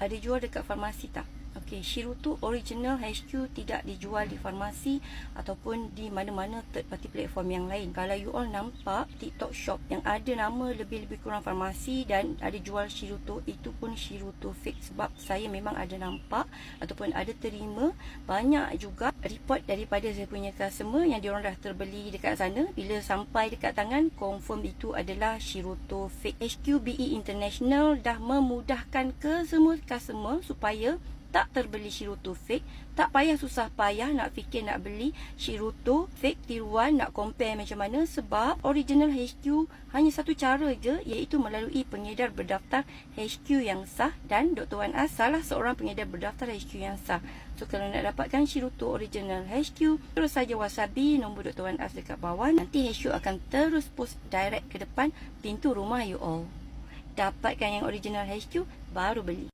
ada jual dekat farmasi tak? Okey, Shirutto Original HQ tidak dijual di farmasi ataupun di mana-mana third party platform yang lain. Kalau you all nampak TikTok shop yang ada nama lebih-lebih kurang farmasi dan ada jual Shirutto, itu pun Shirutto fake. Sebab saya memang ada nampak ataupun ada terima banyak juga report daripada saya punya customer yang diorang dah terbeli dekat sana. Bila sampai dekat tangan, confirm itu adalah Shirutto fake. HQ BE International dah memudahkan ke semua customer supaya tak terbeli Shirutto fake, tak payah susah payah nak fikir nak beli Shirutto fake tiruan, nak compare macam mana. Sebab original HQ hanya satu cara je, iaitu melalui pengedar berdaftar HQ yang sah, dan Dr. Wan As salah seorang pengedar berdaftar HQ yang sah. So kalau nak dapatkan Shirutto Original HQ, terus saja wasabi nombor Dr. Wan As dekat bawah. Nanti HQ akan terus post direct ke depan pintu rumah you all. Dapatkan yang original HQ, baru beli.